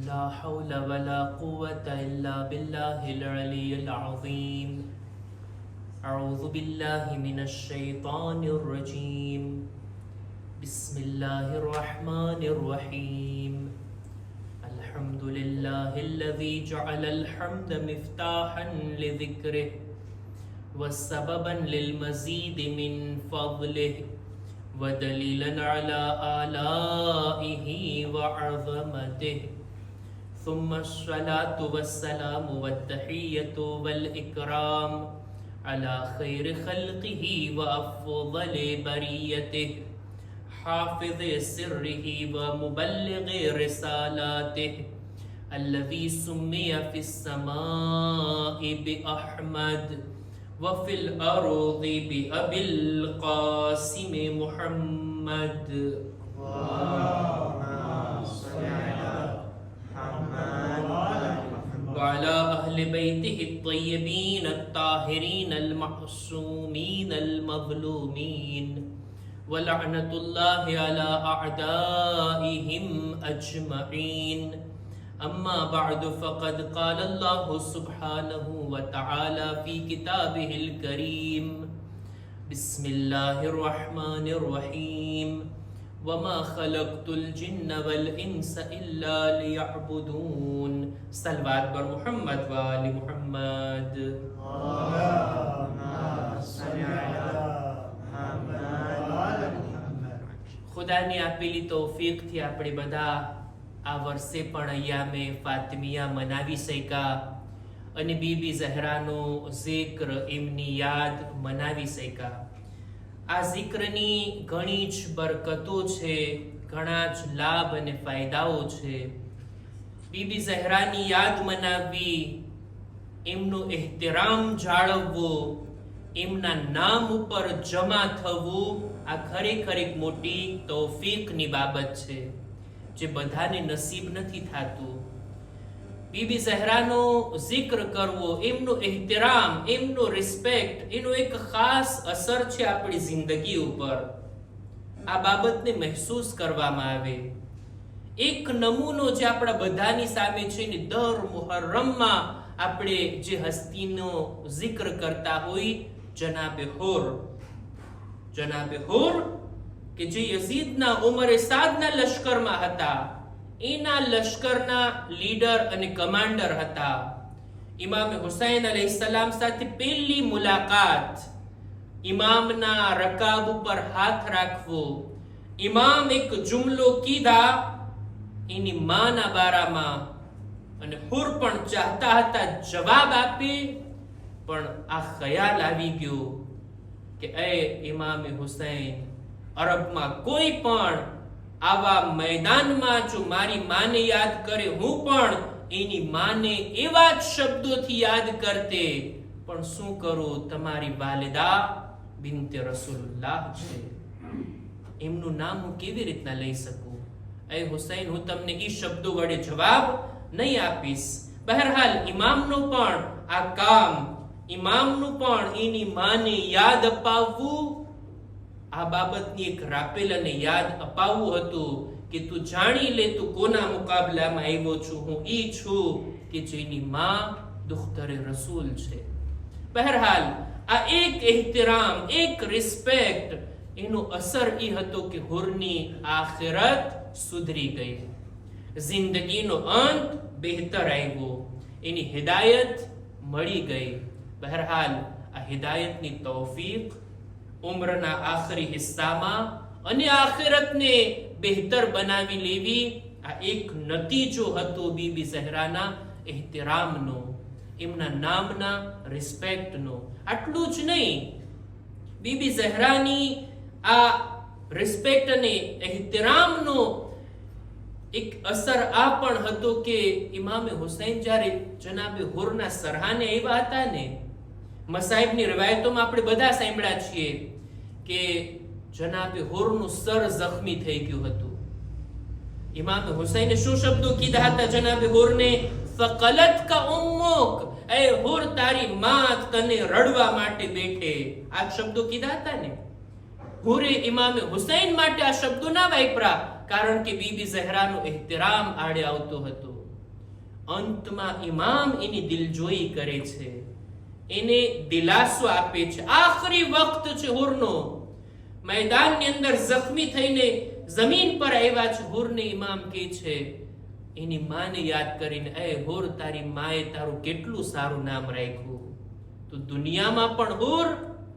لا حول ولا قوة إلا بالله العلي العظيم. أعوذ بالله من الشيطان الرجيم. بسم الله الرحمن الرحيم. الحمد لله الذي جعل الحمد مفتاحا لذكره وسببا للمزيد من فضله ودليلا على آلائه وعظمته. ثم الصلاة والسلام والتحية والإكرام على خير خلقه وأفضل بريته حافظ سره ومبلغ رسالاته الذي سمي في السماء بأحمد وفي الأرض بأبي القاسم محمد. وعلى أهل بيته الطيبين الطاهرين المعصومين المظلومين ولعنة الله على أعدائهم أجمعين. أما بعد فقد قال الله سبحانه وتعالى في كتابه الكريم. بسم الله الرحمن الرحيم. وما خلقت الجن والإنس إلا ليعبدون. صلوات بر محمد وآل محمد. ખુદાની આપેલી તૌફીકથી આપણે બધા આ વર્ષે પણ અય્યામે ફાતિમિયા મનાવી શક્યા અને બીબી ઝહરાનો ઝિક્ર, એમની યાદ મનાવી શક્યા. આ ઝિક્રની ઘણી જ બરકતો છે, ઘણા જ લાભ અને ફાયદાઓ છે. બીબી ઝહરાની યાદ મનાવવી, એમનો એહતરામ જાળવવો, એમના નામ ઉપર જમા થવું, આ ખરેખર એક મોટી તૌફીકની બાબત છે જે બધાને નસીબ નથી થતું. બીબી ઝહરાનો જિક્ર કરવો, એમનો એહતરામ, એમનો રિસ્પેક્ટ, એનો એક ખાસ અસર છે આપણી જિંદગી ઉપર. આ બાબતને મહેસૂસ કરવામાં આવે. એક નમૂનો જે આપણા બધાની સામે છે ને, દર મુહર્રમમાં આપણે જે હસ્તીનો જિક્ર કરતા હોય, જનાબે હુર કે જે યઝીદના ઉમરે સાદના લશ્કરમાં હતા, એના લશ્કરના લીડર અને કમાન્ડર હતા. ઇમામ હુસૈન અલૈહિસ્સલામ સાથે પહેલી મુલાકાત, ઇમામના રકાબ ઉપર હાથ રાખવો, ઇમામ એક જુમલો કીધા એની માના બારામાં, અને હુર પણ ચાહતા હતા જવાબ આપે, પણ આ ખ્યાલ આવી ગયો કે એ ઇમામ હુસૈન, અરબમાં કોઈ પણ આવા મેદાનમાં જો મારી માને યાદ કરે, હું પણ એની માને એવા જ શબ્દોથી યાદ કરતે, પણ શું કરું, તમારી વાલિદા બિન્તે રસૂલુલ્લાહ છે, એમનું નામ હું કેવી રીતના લઈ શકું? એ હુસૈન, હું તમને એ શબ્દો વડે જવાબ નહીં આપીશ. બહરહાલ ઇમામનો પણ આ કામ, ઇમામનું પણ એની માને યાદ અપાવવું, આ બાબતની એક રાપેલ અને યાદ અપાવવું હતું કે તું જાણી લે તું કોના મુકાબલામાં આવ્યો છું. હું ઈ છું કે જેની માં દુખ્તરે રસૂલ છે. બહરહાલ આ એક એહતરામ, એક રિસ્પેક્ટ, એનો અસર એ હતો કે હુરની આખિરત સુધરી ગઈ, જિંદગીનો અંત બહેતર આવ્યો, એની હિદાયત મળી ગઈ. બહરહાલ આ હિદાયતની તૌફીક ઉમ્રના આખરી હિસ્સામાં અને આખિરતને બહેતર બનાવી લેવી, આ એક નતીજો હતો બીબી ઝહરાના એહતરામનો, એમના નામના રિસ્પેક્ટનો. આટલું જ નહીં, બીબી ઝહરાની આ રિસ્પેક્ટ અને એહતરામનો એક અસર આ પણ હતો કે ઇમામે હુસૈન જ્યારે જનાબે હુરના સરહાને આવ્યા હતા ને, મસાઈબની રવાયતોમાં આપણે બધા સાંભળ્યા છીએ કે જનાબે હુરનું સર જખ્મી થઈ ગયું હતું. ઇમામે હુસૈને શું શબ્દો કીધા હતા જનાબે હુરને? ફકલતકા ઉમ્મુક, એ હુર તારી માં તને રડવા માટે બેઠે. આ શબ્દો કીધા હતા ને. હુરે ઇમામે હુસૈન માટે આ શબ્દો ના વાપરા, કારણ કે બીબી ઝહરાનો એહતરામ આડે આવતો હતો. અંતમાં ઇમામ એની દિલજોઈ કરે છે, એને દિલાસો આપે છે. આખરી વખત છે હુરનો, મેદાનની અંદર જખ્મી થઈને જમીન પર આવ્યા છે. હુરને ઇમામ કહે છે, એની માને યાદ કરીને, એ હુર, તારી માએ તારું કેટલું સારું નામ રાખ્યું, તું દુનિયામાં પણ હુર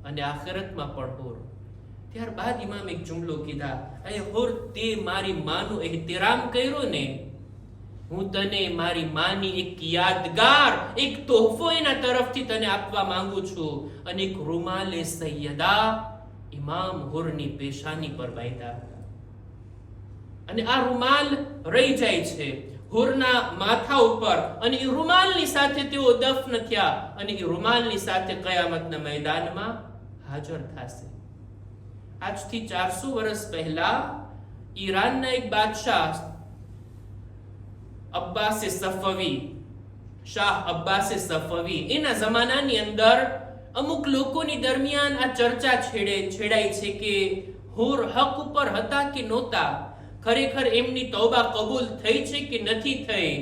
અને આખિરતમાં પણ હુર. ત્યારબાદ ઇમામ એક જુમલો કીધા, એ હુર, તે મારી માનું એહતરામ કર્યો ને, હું તને મારી માની એક યાદગાર, એક તોહફો એના તરફથી તને આપવા માંગુ છું. અને એક રૂમાલે સૈયદા ઇમામ હુરની પેશાની પર બાંધ્યા હતા. અને આ રૂમાલ રહી જાય છે હુરના માથા ઉપર, અને એ રૂમાલની સાથે તેઓ દફન થયા, અને એ રૂમાલની સાથે કયામતના મેદાનમાં હાજર થશે. આજથી 400 વર્ષ પહેલા ઈરાનના એક બાદશાહ અબ્બાસે સફવી, શાહ અબ્બાસે સફવી, એના જમાનાની અંદર અમુક લોકોની દરમિયાન આ ચર્ચા છેડાઈ છે કે હુર હક ઉપર હતા કે નહોતા, ખરેખર એમની તૌબા કબૂલ થઈ છે કે નથી થઈ,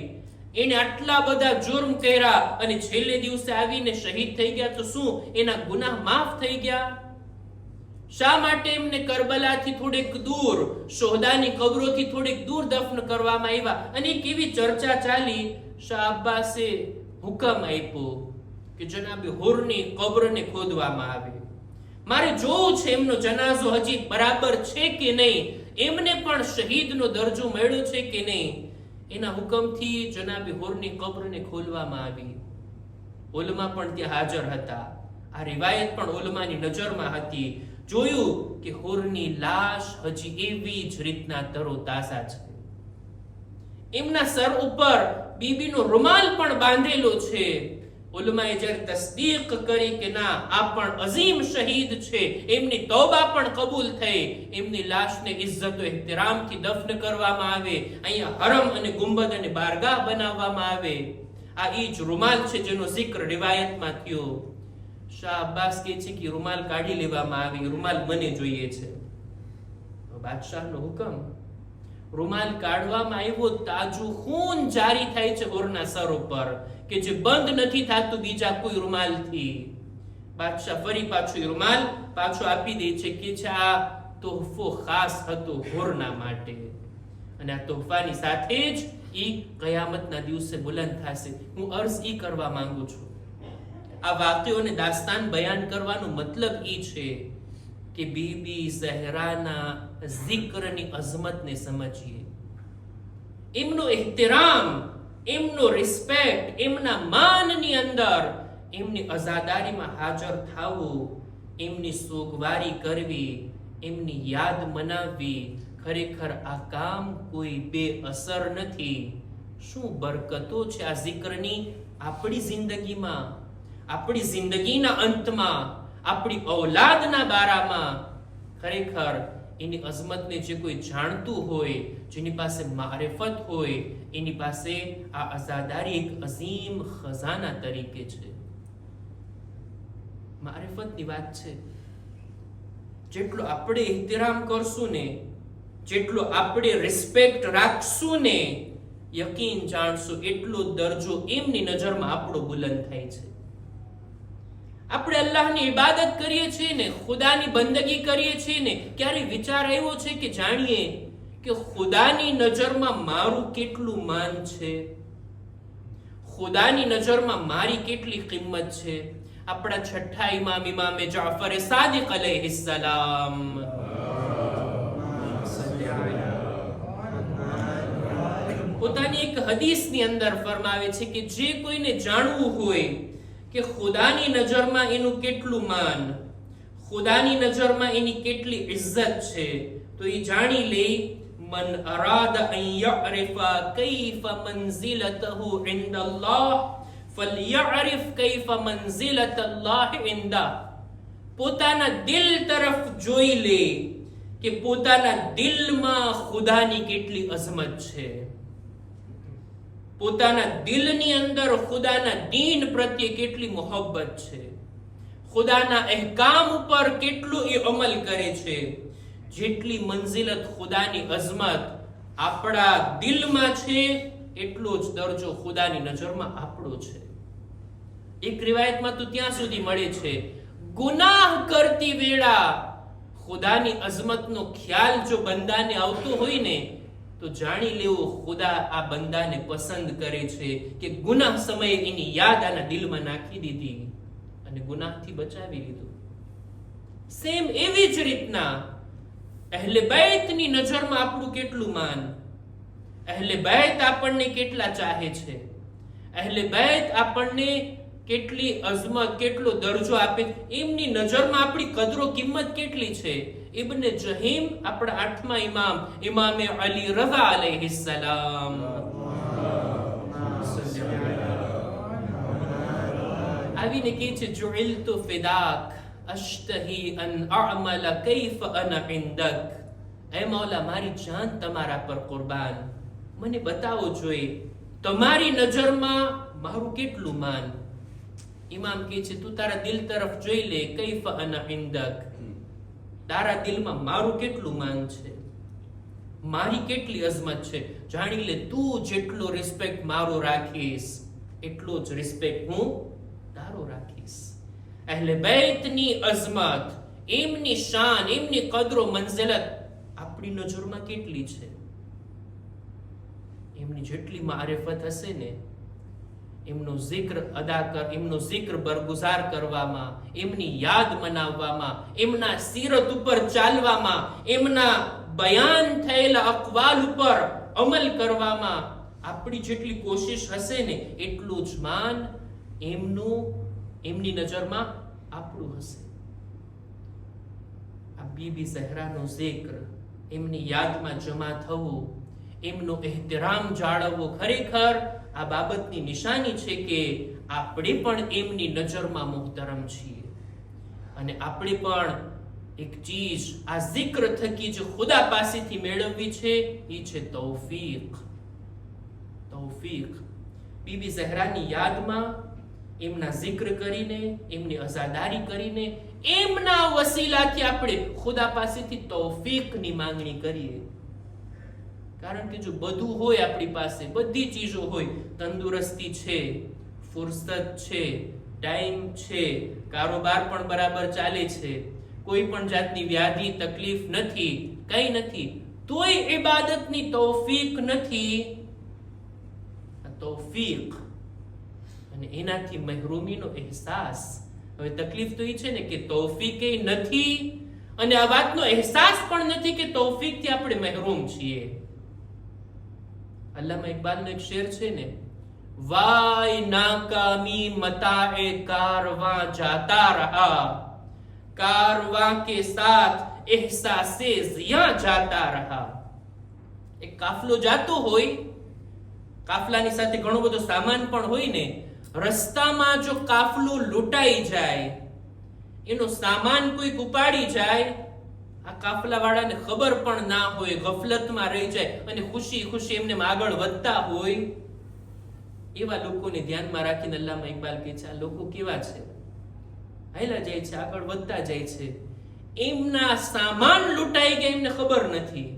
એને આટલા બધા જુર્મ કર્યા અને છેલ્લે દિવસે આવીને શહીદ થઈ ગયા, તો શું એના ગુનાહ માફ થઈ ગયા? શા માટે એમને કરબલાથી થોડેક દૂર, શોહદાની કબરોથી થોડેક દૂર દફન કરવામાં આવ્યા? અને કેવી ચર્ચા ચાલી. શાહ અબ્બાસે હુકમ આપ્યો કે જનાબે હુરની કબ્રને ખોદવામાં આવે. મારે જોવું છે એમનો જનાઝો હજી બરાબર છે કે નહીં, એમને પણ શહીદનો દરજ્જો મળ્યો છે કે નહીં. એના હુકમથી જનાબે હુરની કબ્રને ખોલવામાં આવી. ઉલમા પણ ત્યાં હાજર હતા. આ રિવાયત પણ ઉલમાની નજરમાં હતી. જોયું કે હુરની લાશ હજી એવી જ રીતના તરોતાજા છે. એમના સર ઉપર બીબીનો રૂમાલ પણ બાંધેલો છે. ઉલમાએ જ્યારે તસ્દીક કરી કે ના, આ પણ અઝીમ શહીદ છે, એમની તૌબા પણ કબૂલ થઈ, એમની લાશને ઇજ્જત એહતરામથી દફન કરવામાં આવે, અહીંયા હરમ અને ગુંબદ અને બારગાહ બનાવવામાં આવે. આ ઈ જ રૂમાલ છે જેનો જિક્ર રિવાયતમાં થયો. શાહ અબ્બાસ કહે છે કે રૂમાલ કાઢી લેવામાં આવે, રૂમાલ મને જોઈએ છે. બાદશાહનો હુકમ. રૂમાલ કાઢવામાં આવ્યો, તાજું ખૂન જારી થાય છે હુરના સર ઉપર, કે જે બંધ નથી થતું બીજા કોઈ રૂમાલથી. બાદશાહ ફરી પાછો રૂમાલ પાછો આપી દે છે કે આ તોહફો ખાસ હતો હુરના માટે, અને આ તોહફાની સાથે જ ઈ કયામતના દિવસે બુલંદ થશે. હું અર્ઝ ઈ કરવા માંગુ છું, આ વાક્યોને દાસ્તાન બયાન કરવાનો મતલબ ઈ છે કે બીબી ઝહરાના જિક્રની અઝમતને સમજીએ, એમનો એહતરામ, એમનો રિસ્પેક્ટ, એમના માનની અંદર એમની અઝાદારીમાં હાજર થવું, એમની સોગવારી કરવી, એમની યાદ મનાવવી. ખરેખર આ કામ કોઈ બે અસર નથી. શું બરકતો છે આ જિક્રની આપણી જિંદગીમાં, આપણી જિંદગીના અંતમાં, આપણી ઔલાદના બારામાં. ખરેખર એની અઝમતને જે કોઈ જાણતું હોય, જેની પાસે મારિફત હોય, એની પાસે આ અઝાદારી એક અઝીમ ખજાના તરીકે છે. મારિફતની વાત છે. જેટલો આપણે એહતરામ કરશું ને, જેટલો આપણે રિસ્પેક્ટ રાખશું ને, યકીન જાણશું એટલો દરજ્જો એમની નજરમાં આપણો બુલંદ થાય છે. આપણે અલ્લાહની ઇબાદત કરીએ છીએ ને, ખુદાની બંદગી કરીએ છીએ ને, ક્યારે વિચાર આવ્યો છે કે જાણીએ કે ખુદાની નજરમાં મારું કેટલું માન છે, ખુદાની નજરમાં મારી કેટલી કિંમત છે? આપણા છઠ્ઠા ઇમામ ઇમામે જાફર સાદિક અલૈહિસ્સલામ પોતાની એક હદીસની અંદર ફરમાવે છે કે જે કોઈને જાણવું હોય કે ખુદાની નજરમાં એનું કેટલું માન, ખુદાની નજરમાં એની કેટલી ઇજ્જત છે, તો એ જાણી લે. મન અરાદ અન યઅરિફા કૈફ મંઝિલતહુ ઇન્દલ્લાહ ફલયઅરિફ કૈફ મંઝિલત અલ્લાહ ઇન્દા. પોતાના દિલ તરફ જોઈ લે કે પોતાના દિલમાં ખુદાની કેટલી અઝમત છે, પોતાના દિલની અંદર ખુદાના દીન પ્રત્યે કેટલી મોહબ્બત છે, ખુદાના અહેકામ ઉપર કેટલું એ અમલ કરે છે. જેટલી મંઝિલત ખુદાની અઝમત આપણા દિલમાં છે, એટલો જ દરજ્જો ખુદાની નજરમાં આપણો છે. એક રિવાયતમાં તો ત્યાં સુધી મળે છે, ગુનાહ કરતી વેળા ખુદાની અઝમતનો ખ્યાલ જો બંદાને આવતો હોય ને તો જાણી લેવું ખુદા આ બંદાને પસંદ કરે છે કે ગુનાહ સમયે એની યાદ આના દિલમાં નાખી દીધી અને ગુનાહથી બચાવી લીધું. સેમ એવી જ રીતના અહેલે બૈતની નજરમાં આપણું કેટલું માન, અહેલે બૈત આપણને કેટલા ચાહે છે, અહેલે બૈત આપણને કેટલી અઝમત, કેટલો દરજ્જો આપે, એમની નજરમાં આપણી કદરો કિંમત કેટલી છે. ઇબ્ન જહીમ આપણા 8મા ઇમામ ઇમામે અલી રઝા અલૈહિસ્સલામ આવીને કહે છે, જુઇલતુ ફિદાક અશ્તહી અન અઅમલ કૈફ અના ઇન્દક. એ મૌલા, મારી જાન તમારા પર કુરબાન, મને બતાવો જોઈએ તમારી નજરમાં મારું કેટલું માન. ઇમામ કહે છે, તું તારા દિલ તરફ જોઈ લે, કૈફ અના ઇન્દક, તારા દિલમાં મારું કેટલું માન છે, મારી કેટલી અઝમત છે. જાણી લે, તું જેટલો રિસ્પેક્ટ મારો રાખીશ એટલો જ રિસ્પેક્ટ હું તારો રાખીશ. અહેલે બૈતની અઝમત, એમની શાન, એમની કદરો મંઝિલત આપણી નજરમાં કેટલી છે. એમની જેટલી મારિફત હશે ને, એમનો zikr અદા કર, એમનો zikr બરગુઝાર કરવામાં, એમની યાદ મનાવવામાં, એમના સીરત ઉપર ચાલવામાં, એમના બયાન થયેલા અકવાલ ઉપર અમલ કરવામાં આપણી જેટલી કોશિશ હશે ને એટલું જ માન એમનું એમની નજરમાં આપણું હશે. આ બીબી ઝહરાનો zikr, એમની યાદમાં જમા થવું, એમનો એહતરામ જાળવવો, ખરેખર આ બાબતની નિશાની છે કે આપણે પણ એમની નજરમાં મુહતરમ છીએ. અને આપણે પણ એક ચીજ આ zikr થકી જે ખુદા પાસેથી મેળવવી છે એ છે તૌફીક. તૌફીક. બીબી ઝહરાની યાદમાં એમના zikr કરીને, એમની અઝાદારી કરીને, એમના વસીલાથી આપણે ખુદા પાસેથી તૌફીકની માંગણી કરીએ. કારણ કે જો બધું હોય આપણી પાસે, બધી ચીજો હોય, તંદુરસ્તી છે, ફુરસત છે, ટાઈમ છે, કારોબાર પણ બરાબર ચાલે છે, કોઈ પણ જાતની વ્યાધિ તકલીફ નથી, કઈ નથી, તોય ઇબાદતની તૌફીક નથી. તૌફીક અને એનાથી મહરૂમીનો અહેસાસ. હવે તકલીફ તો એ છે ને કે તૌફીક નથી અને આ વાતનો અહેસાસ પણ નથી કે તૌફીકથી આપણે મહરૂમ છીએ. અલ્લામા ઇકબાલનો એક શેર છે ને, વાય નાકામી મતાએ કારવાં જાતા રહા, કારવાં કે સાથ એહસાસે ઝિયા જાતા રહા. એક કાફલો જાતો હોય, કાફલાની સાથે ઘણો બધો સામાન પણ હોય ને, રસ્તામાં જો કાફલો લૂંટાઈ જાય, એનો સામાન કોઈ ઉપાડી જાય, આ કાફલા વાળાને ખબર પણ ના હોય, ગફલતમાં રહી જાય અને ખુશી ખુશી એમને આગળ વધતા હોય, એવા લોકોને ધ્યાનમાં રાખીને અલ્લામા ઇકબાલ કહે છે, આ લોકો કેવા છે, હાલ્યા જાય છે, આગળ વધતા જાય છે, એમના સામાન લૂંટાઈ ગયા એમને ખબર નથી,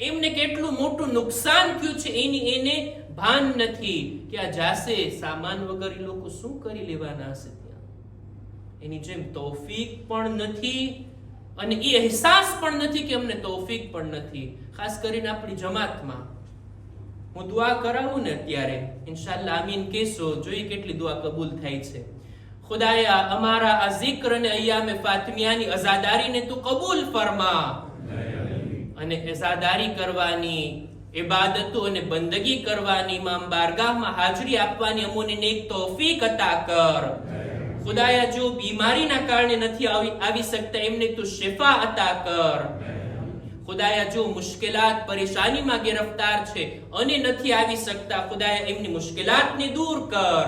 એમને કેટલું મોટું નુકસાન થયું છે એની એને ભાન નથી કે આ જાશે સામાન વગર એ લોકો શું કરી લેવાના હશે ત્યાં. એની જેમ તૌફીક પણ નથી અને એ અહેસાસ પણ નથી કે અમને તૌફીક પણ નથી. ખાસ કરીને આપણી જમાતમાં હું દુઆ કરાવું ને અત્યારે, ઇન્શાઅલ્લાહ આમીન કહેશો, જોઈએ કેટલી દુઆ કબૂલ થાય છે. ખુદાયા અમારા આ zikr અને અય્યામે ફાતિમિયાની અઝાદારીને તું કબૂલ ફરમા અને અઝાદારી કરવાની, ઇબાદતો અને બંદગી કરવાની, ઇમામ બારગાહમાં હાજરી આપવાની અમોને નેક તૌફીક અતા કર. ખુદાયા જો બીમારીના કારણે નથી આવી શકતા એમને તું શિફા અતા કર. ખુદાયા જો મુશ્કેલાત પરેશાનીમાં ગિરફ્તાર છે અને નથી આવી શકતા, ખુદાયા એમની મુશ્કેલાતને દૂર કર.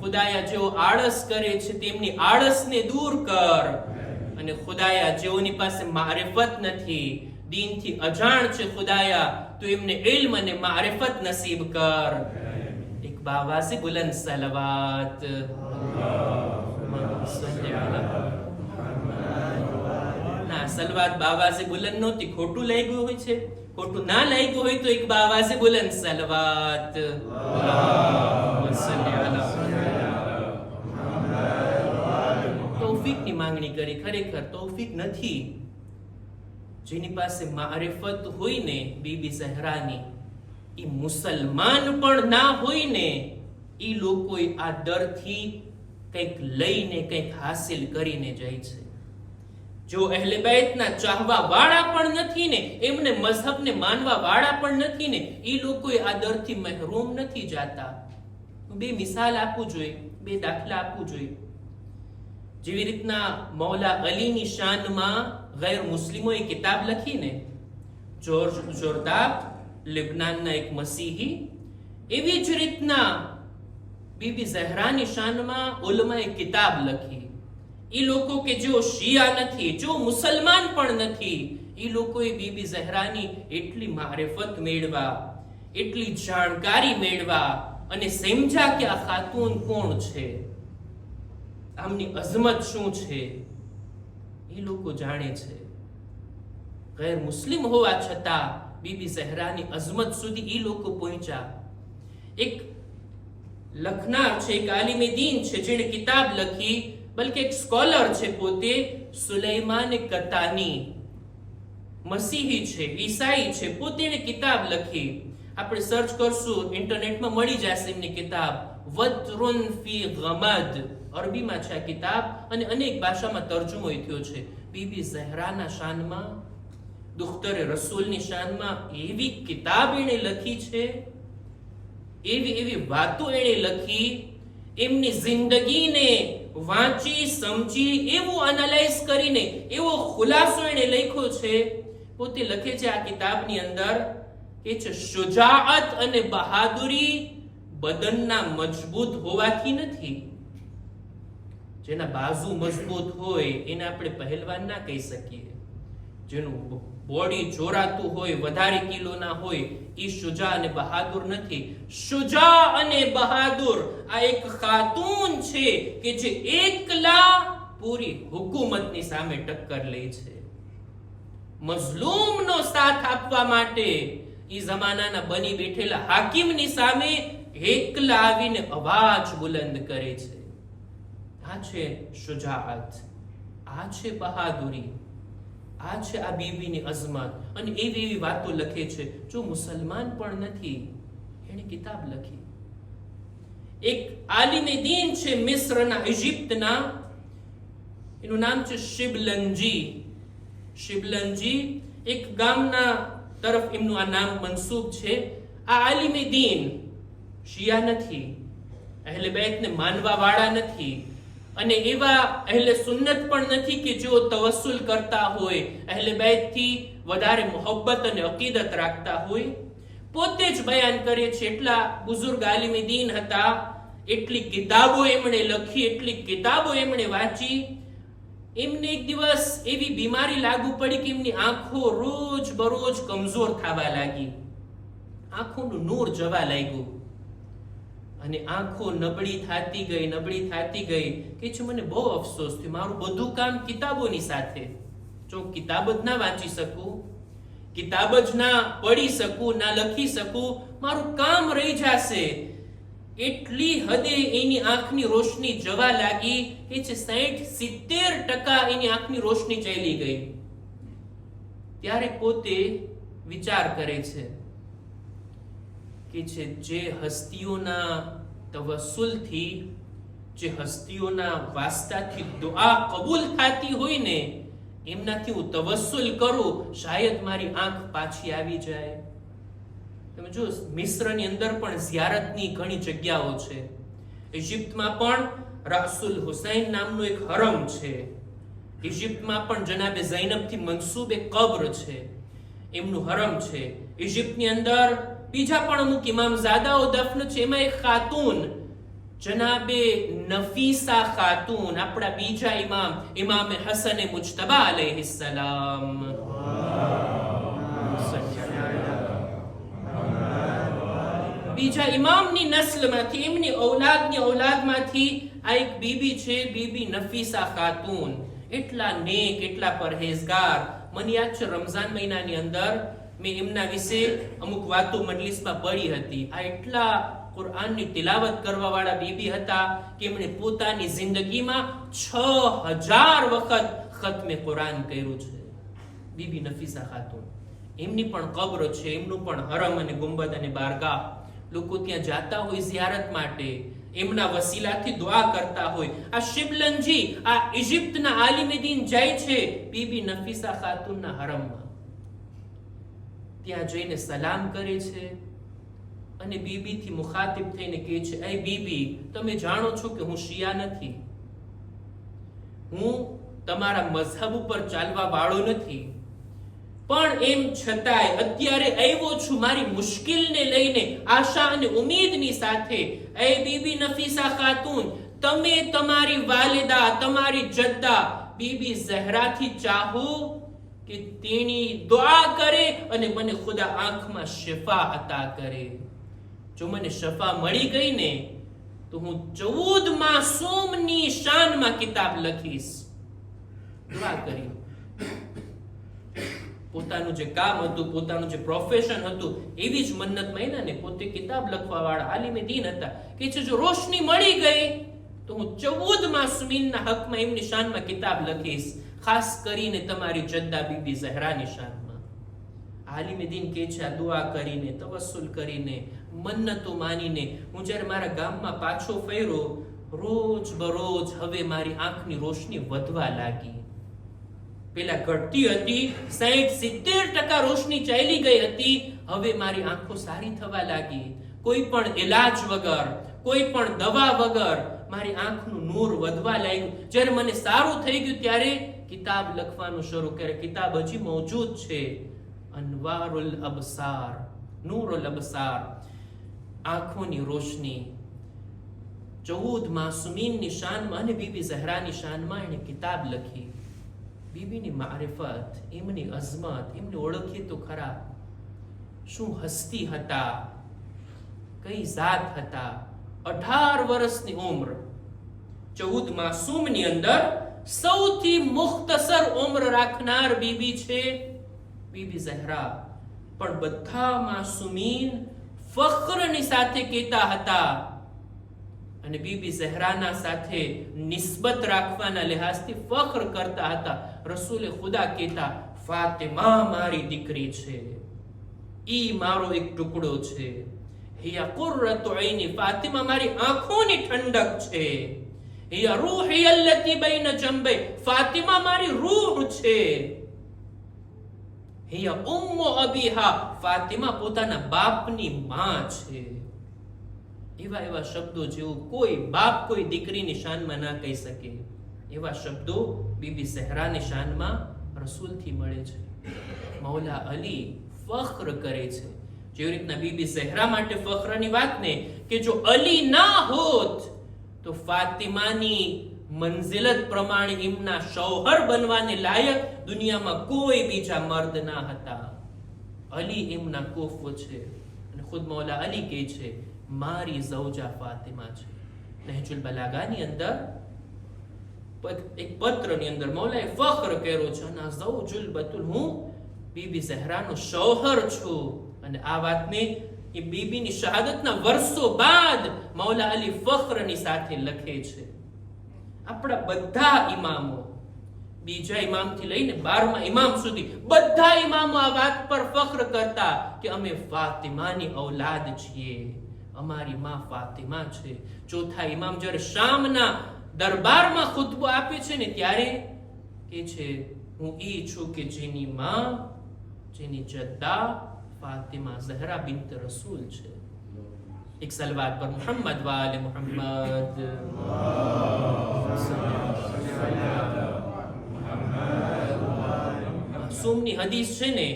ખુદાયા જેઓ આળસ કરે છે તેમની આળસને દૂર કર. અને ખુદાયા જેઓની પાસે મારિફત નથી, દીનથી અજાણ છે, ખુદાયા તું એમને ઇલ્મ અને મારિફત નસીબ કર. એક બાવાસે બુલંદ સલવાત. ના सलवात बावाज़े बुलंद नहोती, खोटું લાગ્યું હોય છે, खोटું ના લાગ્યું હોય તો એક બાવાઝે बुलंद सलवात તૌફીકની માંગણી કરી. ખરેખર તૌફીક નથી. જેની પાસે મારિફત હોય ને બીબી ઝહરાની, એ મુસલમાન પણ ના હોય ને, એ લોકો આ દરથી કંઈક લઈને કંઈક હાસિલ કરીને જાય છે. જો અહેલે બેતના ચાહવા વાળા પણ નથી ને, એમને મઝહબને માનવા વાળા પણ નથી ને, એ લોકો આ દરથી મહેરૂમ નથી જાતા. બે મિસાલ આપું જોઈએ, બે દાખલા આપું જોઈએ. જેવી રીતના મૌલા અલીની શાનમાં ગૈર મુસ્લિમોએ કિતાબ લખીને, જોર્જ જોર્દાક લિબનાનના એક મસીહી, એવી જ રીતના બીબી ઝહરાની શાનમાં ઉલમાએ કિતાબ લખી. એ લોકો કે જેઓ શિયા નથી, જેઓ મુસલમાન પણ નથી, એ લોકોએ બીબી ઝહરાની એટલી મારિફત મેળવા, એટલી જાણકારી મેળવા અને સમજ્યા કે આ ખાતુન કોણ છે, આમની અઝમત શું છે, એ લોકો જાણે છે. ગેર મુસ્લિમ હોવા છતાં બીબી ઝહરાની અઝમત સુધી એ લોકો પહોંચ્યા. એક લખનાર છે, એક આલિમે દીન છે, જેણે કિતાબ લખી, બલકે એક સ્કોલર છે પોતે, સુલૈમાન કતાની, મસીહી છે, ઈસાઈ છે, પોતે એને કિતાબ લખી. આપણે સર્ચ કરશું ઇન્ટરનેટમાં મળી જશે એમની કિતાબ, વત્રુન ફી ગમદ, અરબીમાં છે આ કિતાબ અને અનેક ભાષામાં તર્જુમો થયો છે. બીબી ઝહરાના શાનમાં, દુખ્તરે રસૂલની શાનમાં એવી કિતાબ એણે લખી છે, એવી વાતો એણે લખી, એમની જિંદગીને વાંચી સમજી એવું એનાલાઇઝ કરીને એવો ખુલાસો એણે લખ્યો છે. પોતે લખે છે આ કિતાબની અંદર કે છે શુજાઅત અને બહાદુરી બદનના મજબૂત હોવાથી નથી. જેના બાજુ મજબૂત હોય એને આપણે પહેલવાન ના કહી શકીએ. જેનું બોડી જોરાતું હોય, વધારે કિલોના હોય, એ શુજા અને બહાદુર નથી. શુજા અને બહાદુર આ એક ખાતુન છે કે જે એકલા પૂરી હુકુમતની સામે ટક્કર લે છે. મઝલૂમનો સાથ આપવા માટે એ જમાનાના બની બેઠેલા હાકિમની સામે એકલા આવીને અવાજ બુલંદ કરે છે. આ છે શુજાઅત, આ છે બહાદુરી, આ છે આ બીબીની અઝમત. અને એવી એવી વાતો લખે છે. જો મુસલમાન પણ નથી, એને કિતાબ લખી. એક આલિમે દીન છે મિસ્રના, ઇજિપ્તના, એનું નામ છે શિબલંજી. શિબલંજી એક ગામના તરફ એમનું આ નામ મંસૂબ છે. આ આલિમે દીન શિયા નથી, અહેલે બેતને માનવા વાળા નથી, અને એવા અહેલે સુન્નત પણ નથી કે જેઓ તવસ્સુલ કરતા હોય, અહેલે બેતથી વધારે મોહબ્બત અને અકીદત રાખતા હોય. પોતે જ બયાન કરે છે, એટલા બુઝુર્ગ આલિમે દીન હતા, એટલી કિતાબો એમણે લખી, એટલી કિતાબો એમણે વાંચી. એમને એક દિવસ એવી બીમારી લાગુ પડી કે એમની આંખો રોજ બરોજ કમજોર થવા લાગી, આંખોનું નૂર જવા લાગ્યું, અને આંખો નબળી થતી ગઈ. કે છે મને બહુ અફસોસ થયો, મારું બધું કામ કિતાબોની સાથે, જો કિતાબ જ ના વાંચી શકું, કિતાબ જ ના પઢી શકું, ના લખી શકું, મારું કામ રહી જશે. એટલી હદે એની આંખની રોશની જવા લાગી કે છે 60-70% એની આંખની રોશની ચાલી ગઈ. ત્યારે પોતે વિચાર કરે છે કે છે જે હસ્તીઓના તવસ્સુલથી, જે હસ્તીઓના વાસ્તાથી દુઆ કબૂલ થતી હોય ને, એમનાથી હું તવસ્સુલ કરું, શાયદ મારી આંખ પાછી આવી જાય. તમે જો મિસ્રની અંદર પણ ઝિયારતની ઘણી જગ્યાઓ છે. ઇજિપ્તમાં પણ રાસુલ હુસૈન નામનું એક હરમ છે. ઇજિપ્તમાં પણ જનાબે ઝૈનબથી મંસૂબ એક કબ્ર છે, એમનું હરમ છે. ઇજિપ્તની અંદર બીજા પણ અમુક ઇમામઝાદાઓ દફન છે. એમાં એક ખાતુન જનાબે નફીસા ખાતુન, આપણા બીજા ઇમામ, ઇમામ હસન મુજતબા અલૈહિસ્સલામ, બીજા ઇમામની નસ્લમાંથી, એમની ઔલાદમાંથી આ એક બીબી છે, બીબી નફીસા ખાતુન. એટલા નેક, એટલા પરહેઝગાર. મને યાદ છે રમઝાન મહિનાની અંદર મેં એમના વિશે અમુક વાતો મજલિસમાં પડી હતી. આ એટલા કુરઆનની તિલાવત કરવા વાળા બીબી હતા કે એમણે પોતાની જિંદગીમાં 6000 વખત ખત્મે કુરાન કર્યું છે. બીબી નફીસા ખાતુન, એમની પણ કબ્ર છે, એમનું પણ હરમ અને ગુંબદ અને બારગાહ. લોકો ત્યાં જાતા હોય ઝિયારત માટે, એમના વસીલાથી દુઆ કરતા હોય. આ શિબલનજી, આ ઇજિપ્તના આલિમે દીન જાય છે બીબી નફીસા ખાતુનના હરમમાં, ત્યાં જઈને સલામ કરે છે અને બીબીથી મુખાતિબ થઈને કહે છે, એ બીબી, તમે જાણો છો કે હું શિયા નથી, હું તમારા મઝહબ ઉપર ચાલવા વાળો નથી, પણ એમ છતાંય અત્યારે આવ્યો છું મારી મુશ્કેલને લઈને, આશા અને ઉમ્મીદની સાથે. એ બીબી નફીસા ખાતુન, તમે તમારી વાલિદા, તમારી જદ્દા બીબી ઝહરાથી ચાહો કે તેની દુઆ કરે અને મને ખુદા આંખમાં શિફા અતા કરે. જો મને શફા મળી ગઈ ને તો હું 14 માસૂમની શાનમાં કિતાબ લખીશ. દુઆ કરી. પોતાનું જે કામ હતું, પોતાનું જે પ્રોફેશન હતું, એવી જ મન્નત માંગ્યા ને. પોતે કિતાબ લખવા વાળા આલિમે દીન હતા. કે છે જો રોશની મળી ગઈ તો હું 14 માસૂમીનના હકમાં એમની શાનમાં કિતાબ લખીશ, ખાસ કરીને તમારી જદ્દા બીબી ઝહરાની શાનમાં. આલિમે દીન કે છે આ દુઆ કરીને, તવસ્સુલ કરીને, મન્નતો માનીને હું જ્યારે મારા ગામમાં પાછો ફર્યો, રોજ બરોજ હવે મારી આંખની રોશની વધવા લાગી. પેલા ઘટતી હતી, 60-70% રોશની ચાલી ગઈ હતી, હવે મારી આંખો સારી થવા લાગી. કોઈ પણ ઇલાજ વગર, કોઈ પણ દવા વગર મારી આંખનું નૂર વધવા લાગ્યું. જ્યારે મને સારું થઈ ગયું ત્યારે કિતાબ લખવાનું શરૂ કર્યું. કિતાબ હજી મોજૂદ છે, અનવારુલ અબસાર, નૂરુલ અબસાર, આંખોની રોશની. 14 માસૂમીનની શાનમાં અને બીબી ઝહરાની શાનમાં એને કિતાબ લખી. બીબીની મારિફત, એમની અઝમત, એમને ઓળખીએ તો ખરા. શું હસ્તી હતા, કઈ જાત હતા. 18 વર્ષની ઉંમર, 14 માસૂમની અંદર સૌથી મુખ્તસર ઉંમર રાખનાર બીબી છે બીબી ઝહરા. પણ બધા માસૂમીન ફખ્રની સાથે કહેતા હતા અને બીબી ઝહરાના સાથે નિસ્બત રાખવાના લિહાઝથી ફખ્ર કરતા હતા. રસૂલે ખુદા કહેતા, ફાતિમા મારી દીકરી છે, ઈ મારો એક ટુકડો છે. હિયા કુર્રતુ ઐની, ફાતિમા મારી આંખોની ઠંડક છે. હિયા રૂહી અલ્લતી બૈન જંબે, ફાતિમા મારી રૂહ છે. હિયા ઉમ્મુ અબીહા, ફાતિમા પોતાના બાપની માં છે. એવા એવા શબ્દો જેવું કોઈ બાપ કોઈ દીકરીની શાનમાં ના કહી શકે, એવા શબ્દો બીબી ઝહરાની શાનમાં રસૂલથી મળે છે. મૌલા અલી ફખ્ર કરે છે, જેવી રીતના બીબી ઝહરા માટે ફખ્રની વાત ને, કે જો અલી ના હોત તો ફાતિમાની મંઝિલત પ્રમાણે એમના શૌહર બનવાને લાયક દુનિયામાં કોઈ બીજા મર્દ ના હતા. અલી એમના કોફો છે અને ખુદ મૌલા અલી કહે છે, મારી ઝૌજા ફાતિમા છે. નહજુલ બલાગાની અંદર એક પત્રની અંદર મૌલાએ ફખ્ર કર્યો છે, અને ઝૌજુલ બતુલ, હું બીબી ઝહરાનો શૌહર છું. અને આ વાતને એ બીબીની શહાદતના વર્ષો બાદ મૌલા અલી ફખ્રની સાથે લખે છે. આપણા બધા ઇમામો, બીજા ઇમામથી લઈને 12મા ઇમામ સુધી બધા ઇમામો આ વાત પર ફખ્ર કરતા કે અમે ફાતિમાની ઔલાદ છીએ, અમારી માં ફાતિમા છે. ચોથા ઇમામ જ્યારે શામના દરબારમાં ખુતબો આપે છે ને ત્યારે કે છે, હું ઈ છું કે જેની માં, જેની જદ્દા ફાતિમા ઝહરા બિન્ટ રસૂલ છે. એક સલવાત પર મુહમ્મદ વાલે મુહમ્મદ. માસૂમની હદીસ છે ને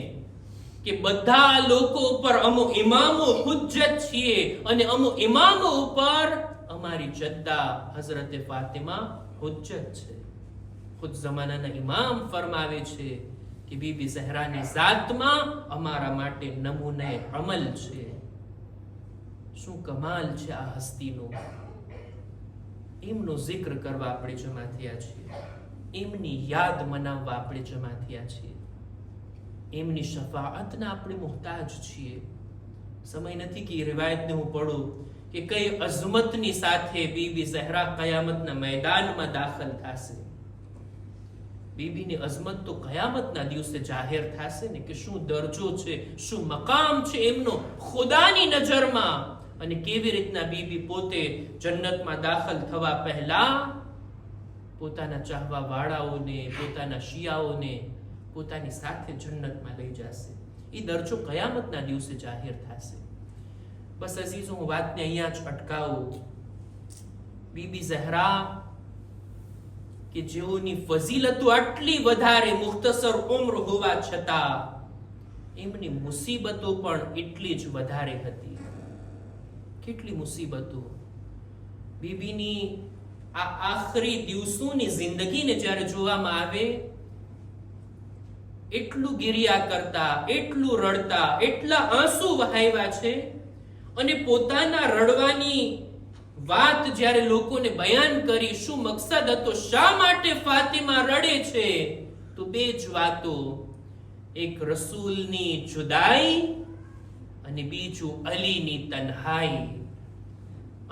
કે બધા લોકો ઉપર અમુક ઇમામો હુજ્જત છીએ અને અમુક ઇમામો ઉપર અમારી જદ્દા હઝરત ફાતિમા હુજ્જત છે. ખુદ જમાનાના ઇમામ ફરમાવે છે કે બીબી ઝહરાની ઝાતમાં અમારા માટે નમૂને અમલ છે. શું કમાલ છે આ હસ્તીનો! એમનો જિક્ર કરવા આપણે જમા થયા છીએ. એમની યાદ મનાવવા આપણે જમા થયા છીએ. એમની શફાઅતના આપણે મુહતાજ છીએ. સમય નથી કે રિવાયતને હું પઢું કે કઈ અઝમતની સાથે બીબી ઝહરા કયામતના મેદાનમાં દાખલ થશે. બીબીની અઝમત તો કયામતના દિવસે જાહેર થશે ને, કે શું દરજ્જો છે, શું મકામ છે એમનો ખુદાની નજરમાં, અને કેવી રીતના બીબી પોતે જન્નતમાં દાખલ થવા પહેલા પોતાના ચાહવા વાળાઓને, પોતાના શિયાઓને પોતાની સાથે જન્નતમાં લઈ જશે. એ દરજ્જો કયામતના દિવસે જાહેર થશે. બસ અઝીઝો, હું વાતને અહીંયા જ અટકાવું. બીબી ઝહરા કે જેઓની ફઝીલતો આટલી વધારે મુખ્તસર ઉમ્ર હોવા છતાં એમની મુસીબતો પણ એટલી જ વધારે હતી. કેટલી મુસીબતો! બીબીની આ આખરી દિવસોની જિંદગીને જ્યારે જોવામાં આવે, એટલું ગિરિયા કરતા, એટલું રડતા, એટલા આંસુ વહાવ્યા છે, અને પોતાના રડવાની વાત જ્યારે લોકોને બયાન કરી, શું મકસદ હતો, શા માટે ફાતિમા રડે છે, તો બે જ વાતો, એક રસૂલની જુદાઈ અને બીજું અલીની તન્હાઈ.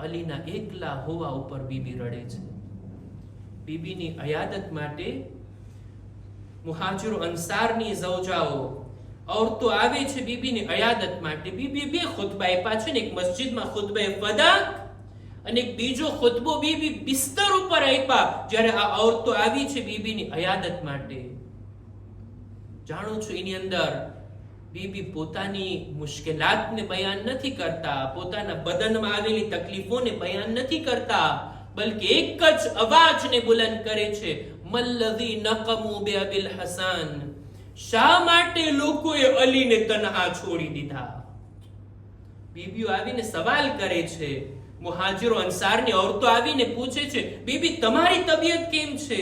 અલીના એકલા હોવા ઉપર બીબી રડે છે. બીબીની અયાદત માટે મુહાજિરો અંસારની ઝૌજાઓ, औरतो આવે છે બીબીની અયાદત માટે. બીબી બે ખુતબા આપ્યા છે ને, એક મસ્જિદમાં ખુતબા ફદાક અને એક બીજો ખુતબો બીબી બિસ્તર ઉપર આપ્યા જ્યારે આ औरतो આવી છે બીબીની અયાદત માટે. જાણો છો, એની અંદર બીબી પોતાની મુશ્કેલાતને બયાન નથી કરતા, પોતાના બદનમાં આવેલી તકલીફોને બયાન નથી કરતા, બલકે એક જ અવાજને બુલંદ કરે છે, મલ્લઝી નકમુ બિ અબિલ હસન. શા માટે લોકોએ અલીને તન્હા છોડી દીધા? બીબીઓ આવીને સવાલ કરે છે. મુહાજિરો અંસારની औरतो આવીને પૂછે છે, બીબી તમારી તબિયત કેમ છે,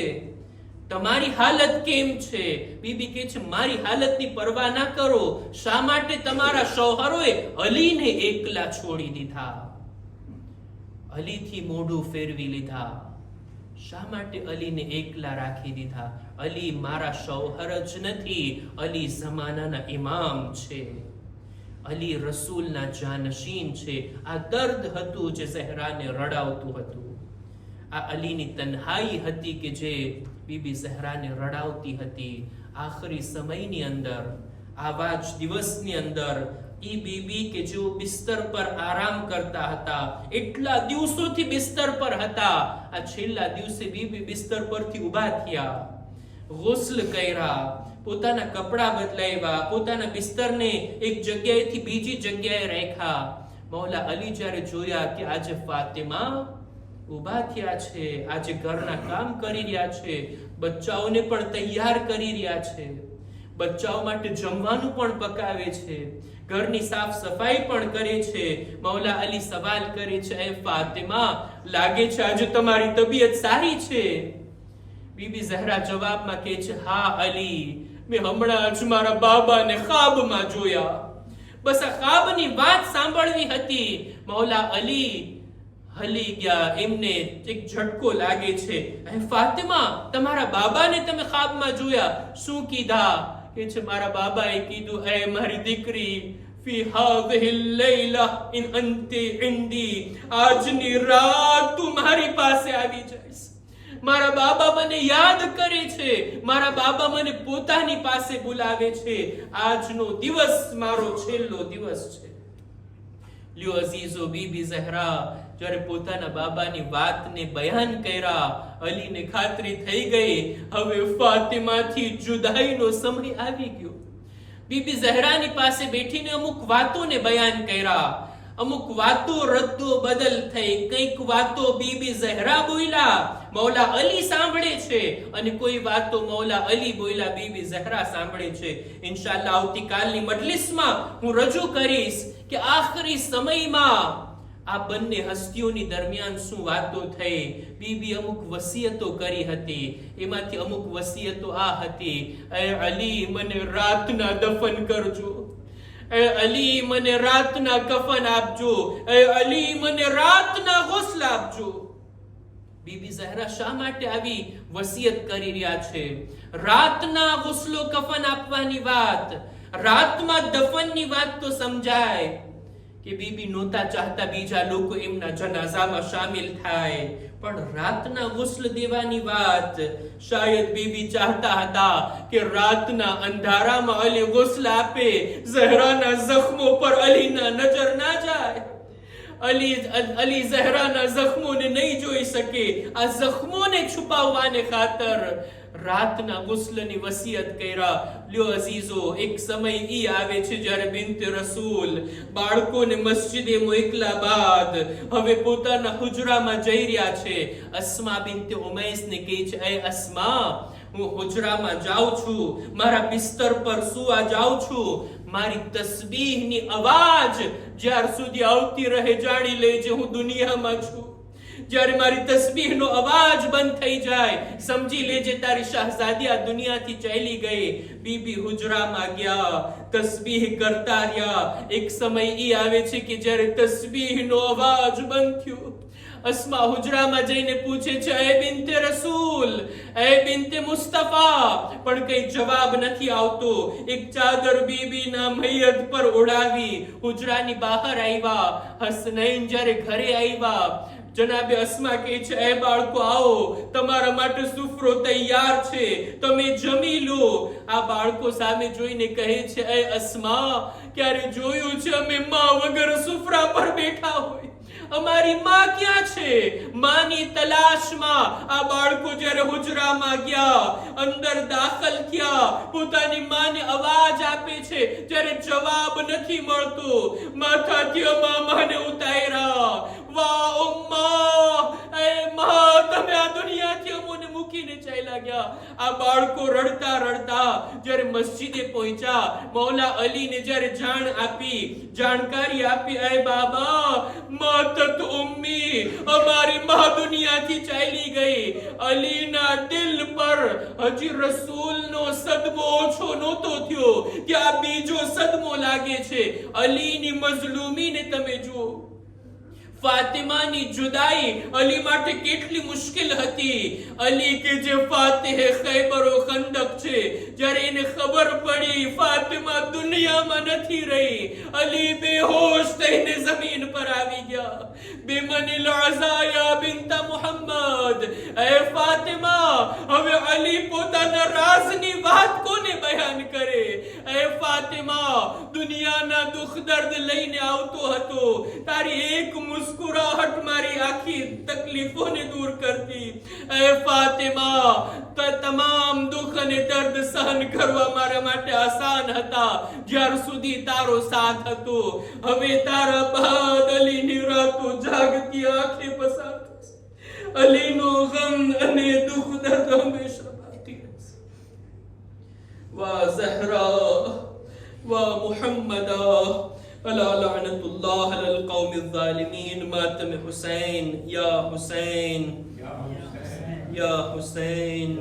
તમારી હાલત કેમ છે? બીબી કહે છે, મારી હાલતની પરવા ના કરો. શા માટે તમારા શૌહરોએ અલીને એકલા છોડી દીધા, અલીથી મોઢું ફેરવી લીધા? શા માટે અલીને એકલા રાખી દીધા? અલી મારા શૌહર જ નથી, અલી ઝમાનાના ઇમામ છે, અલી રસૂલના જાનશીન છે. આ દર્દ હતું જે ઝહરાને રડાવતું હતું. આ અલીની તન્હાઈ હતી કે જે બીબી ઝહરાને રડાવતી હતી. આખરી સમયની અંદર, આવા જ દિવસની અંદર, ઈ બીબી કે જેઓ બિસ્તર પર આરામ કરતા હતા, એટલા દિવસોથી બિસ્તર પર હતા, આ છેલ્લા દિવસે બીબી બિસ્તર પરથી ઊભા થયા, ગુસ્લ કર્યા, પોતાના કપડા બદલાવ્યા, પોતાના બિસ્તરને એક જગ્યાએથી બીજી જગ્યાએ રાખ્યા. મૌલા અલી જ્યારે જોયા કે આજે ફાતિમા ઊભા થયા છે, આજે ઘરના કામ કરી રહ્યા છે, બચ્ચાઓને પણ તૈયાર કરી રહ્યા છે, બચ્ચાઓ માટે જમવાનું પણ પકાવે છે, ઘરની સાફ સફાઈ પણ કરે છે. મૌલા અલી સવાલ કરે છે, એ ફાતિમા, લાગે છે આજે તમારી તબિયત સારી છે? બીબી ઝહરા જવાબમાં કહે છે, હા અલી, મેં હમણાં જ મારા બાબાને ખ્વાબમાં જોયા. બસ આ ખ્વાબની વાત સાંભળવી હતી. મૌલા અલી હલી ગયા. એમને એક ઝટકો લાગે છે. એ ફાતિમા, તમારા બાબાને તમે ખ્વાબમાં જોયા? શું કીધા? કે છે, મારા બાબાએ કીધું, એ મારી દીકરી, ફી હાઝિહિ લૈલા ઇન અંતિ ઇન્દી, આજની રાત તું મારી પાસે આવી જઈશ. મારા બાબા મને યાદ કરે છે, મારા બાબા મને પોતાની પાસે બોલાવે છે. આજનો દિવસ મારો છેલ્લો દિવસ છે. લ્યો અઝીઝો, બીબી ઝહરા જ્યારે પોતાના બાબાની વાતને બયાન કર્યા, અલીને ખાતરી થઈ ગઈ, હવે ફાતિમાથી જુદાઈનો સમય આવી ગયો. બીબી ઝહરાની પાસે બેઠીને અમુક વાતોને બયાન કર્યા, અમુક વાતો રદ્દો બદલ થઈ. કઈક વાતો બીબી ઝહરા બોલ્યા, મૌલા અલી સાંભળે છે, અને કોઈ વાતો મૌલા અલી બોલ્યા, બીબી ઝહરા સાંભળે છે. ઇન્શાઅલ્લાહ આવતીકાલની મજલિસમાં હું રજૂ કરીશ કે આખરી સમયમાં આ બંને હસ્તીઓની દરમિયાન શું વાતો થઈ. બીબી અમુક વસિયતો કરી હતી. એમાંથી અમુક વસિયતો આ હતી, એ અલી, મને રાતના દફન કરજો. એ અલી, મને રાતના કફન આપજો. એ અલી, મને રાતના ગુસ્લ આપજો. બીબી ઝહરા શા માટે આવી વસિયત કરી રહ્યા છે? રાતના ગુસ્લો કફન આપવાની વાત, રાતમાં દફનની વાત તો સમજાય કે બીબી નહોતા ચાહતા બીજા લોકો એમના જનાઝામાં શામિલ થાય, પણ રાતના ગુસ્લ દેવાની વાત શાયદ બીબી ચાહતા હતા કે રાતના અંધારામાં અલી ગુસ્લ આપે, ઝહરાના જખ્મો પર અલીના નજર ના જાય, અલી ઝહરાના જખ્મોને નહીં જોઈ શકે. આ જખ્મોને છુપાવવાને ખાતર રાતના ગુસ્લની વસિયત કર્યા. લ્યો અઝીઝો, એક સમય ઈ આવે છે જ્યારે બિન્તે રસૂલ બાળકોને મસ્જિદે મોકલા બાદ હવે પોતાના હુજરામાં જઈ રહ્યા છે. અસ્મા બિન્તે ઉમૈસને કહે છે, એ અસ્મા, હું હુજરામાં જાઉં છું, મારા બિસ્તર પર સુવા જાઉં છું, મારી તસ્બીહની અવાજ જ્યાર સુધી આવતી રહે જાણી લેજે હું દુનિયામાં છું. જ્યારે મારી તસ્બીહનો અવાજ બંધ થઈ જાય સમજી લેજે તારી શહઝાદી આ દુનિયાથી ચાલી ગઈ. બીબી હુજરામાં ગયા, તસ્બીહ કરતા રહ્યા. એક સમય ઈ આવે છે કે જ્યારે તસ્બીહનો અવાજ બંધ થયો. અસ્મા હુજરામાં જઈને પૂછે છે, એ બિન્તે રસૂલ, એ બિન્તે મુસ્તફા, પણ કઈ જવાબ નથી આવતો. એક ચાદર બીબીના મૈયત પર ઓઢાવી હુજરાની બહાર આવ્યા. હસનૈન જ્યારે ઘરે આવ્યા, જનાબે અસ્મા કહે છે, એ બાળકો આવો, તમારા માટે સુફરો તૈયાર છે, તમે જમી લો. આ બાળકો સામે જોઈને કહે છે, એ અસ્મા, ક્યારે જોયું છે અમે માં વગર સુફરા પર બેઠા હોય? અમારી માં ક્યાં છે? માની તલાશમાં આ બાળકો જ્યારે હુજરામાં ગયા, અંદર દાખલ થયા, પોતાની માને અવાજ આપે છે, જ્યારે જવાબ નથી મળતો, માથાથી અમામાને ઉતાર્યા. વાહ ઉમ્મા, એ માં, તમે આ દુનિયાથી અમોને મૂકીને ચાલ્યા ગયા. આ બાળકો રડતા રડતા જ્યારે મસ્જિદે પહોંચ્યા, મૌલા અલીને જ્યારે જાણકારી આપી, એ બાબા, માતત ઉમ્મી, અમારી માં દુનિયાથી ચાલી ગઈ. અલીના દિલ પર હજી રસૂલનો સદમો ઓછો નહોતો થયો, ત્યાં બીજો સદમો લાગે છે. અલીની મઝલૂમીને તમે જુઓ. ફાતિમાની જુદાઈ અલી માટે કેટલી મુશ્કેલ હતી. અલી કે જે ફાતિહ ખૈબર ઓ ખંદક છે, જ્યારે એને ખબર પડી ફાતિમા દુનિયામાં નથી રહી, અલી બેહોશ થઈને જમીન પર આવી ગયા. બેમનિલ અઝાયા બિન્તા મુહમ્મદ, એ ફાતિમા, હવે અલી પોતાના રાજની વાત કોને બયાન કરે? એ ફાતિમા, દુનિયાના દુઃખ દર્દ લઈને આવતો હતો, તારી એક મુસ્કુરાહટ મારી આખી તકલીફોને દૂર કરતી. એ ફાતિમા, તમામ દુઃખ અને દર્દ સહન કરવા મારા માટે આસાન હતા જ્યાર સુધી તારો સાથ હતો. હવે તારા બાદ અલીની રાતો જાગતી આંખે પસાર થશે. અલીનો ગમ અને દુઃખ દર્દ હંમેશા બાકી રહેશે. વાહ ઝહરા, વાહ મુહમ્મદા, અલા લઅનતુલ્લાહ અલલ કૌમિલ ઝાલિમીન. માતમ હુસૈન, યા હુસૈન, યા હુસૈન.